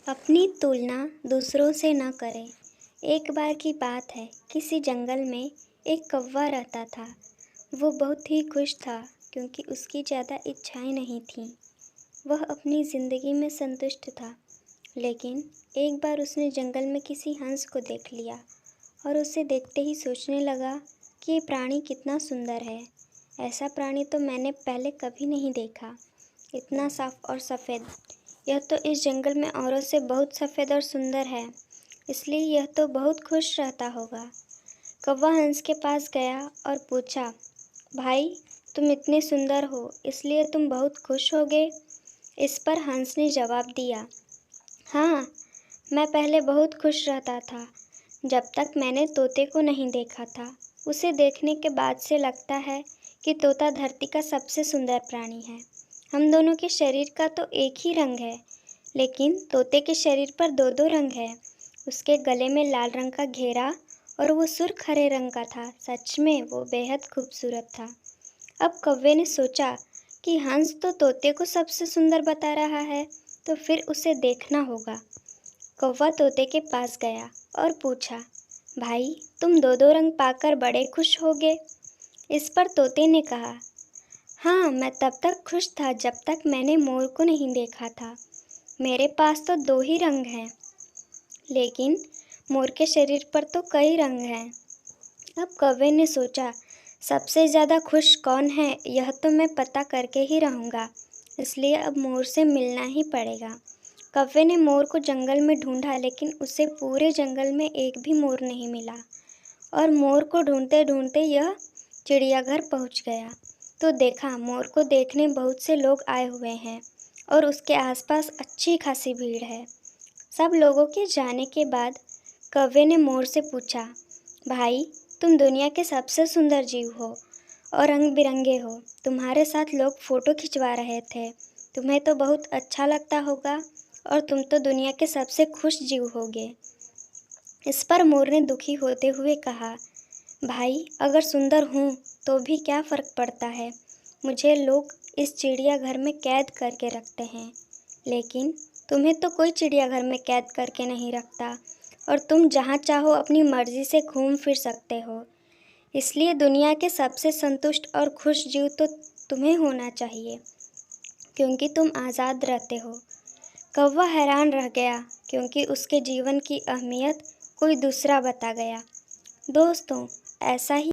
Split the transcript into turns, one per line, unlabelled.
अपनी तुलना दूसरों से न करें। एक बार की बात है, किसी जंगल में एक कौवा रहता था। वो बहुत ही खुश था क्योंकि उसकी ज़्यादा इच्छाएं नहीं थीं। वह अपनी ज़िंदगी में संतुष्ट था। लेकिन एक बार उसने जंगल में किसी हंस को देख लिया और उसे देखते ही सोचने लगा कि ये प्राणी कितना सुंदर है। ऐसा प्राणी तो मैंने पहले कभी नहीं देखा। इतना साफ और सफ़ेद। यह तो इस जंगल में औरों से बहुत सफ़ेद और सुंदर है, इसलिए यह तो बहुत खुश रहता होगा। कौवा हंस के पास गया और पूछा, भाई, तुम इतने सुंदर हो, इसलिए तुम बहुत खुश होगे? इस पर हंस ने जवाब दिया, हाँ, मैं पहले बहुत खुश रहता था, जब तक मैंने तोते को नहीं देखा था। उसे देखने के बाद से लगता है कि तोता धरती का सबसे सुंदर प्राणी है। हम दोनों के शरीर का तो एक ही रंग है, लेकिन तोते के शरीर पर दो दो रंग है। उसके गले में लाल रंग का घेरा और वो सुर्ख हरे रंग का था। सच में वो बेहद खूबसूरत था। अब कौवे ने सोचा कि हंस तो तोते को सबसे सुंदर बता रहा है, तो फिर उसे देखना होगा। कौवा तोते के पास गया और पूछा, भाई, तुम दो दो रंग पाकर बड़े खुश होगे? इस पर तोते ने कहा, हाँ, मैं तब तक खुश था जब तक मैंने मोर को नहीं देखा था। मेरे पास तो दो ही रंग हैं, लेकिन मोर के शरीर पर तो कई रंग हैं। अब कौवे ने सोचा, सबसे ज़्यादा खुश कौन है यह तो मैं पता करके ही रहूँगा, इसलिए अब मोर से मिलना ही पड़ेगा। कौवे ने मोर को जंगल में ढूंढा, लेकिन उसे पूरे जंगल में एक भी मोर नहीं मिला और मोर को ढूंढते ढूंढते यह चिड़ियाघर पहुंच गया तो देखा मोर को देखने बहुत से लोग आए हुए हैं और उसके आसपास अच्छी खासी भीड़ है। सब लोगों के जाने के बाद कौवे ने मोर से पूछा, भाई, तुम दुनिया के सबसे सुंदर जीव हो और रंग बिरंगे हो। तुम्हारे साथ लोग फ़ोटो खिंचवा रहे थे। तुम्हें तो बहुत अच्छा लगता होगा और तुम तो दुनिया के सबसे खुश जीव होगे। इस पर मोर ने दुखी होते हुए कहा, भाई, अगर सुंदर हूँ तो भी क्या फ़र्क पड़ता है। मुझे लोग इस चिड़ियाघर में कैद करके रखते हैं, लेकिन तुम्हें तो कोई चिड़ियाघर में कैद करके नहीं रखता और तुम जहाँ चाहो अपनी मर्ज़ी से घूम फिर सकते हो। इसलिए दुनिया के सबसे संतुष्ट और खुश जीव तो तुम्हें होना चाहिए, क्योंकि तुम आज़ाद रहते हो। कौवा हैरान रह गया क्योंकि उसके जीवन की अहमियत कोई दूसरा बता गया। दोस्तों, ऐसा ही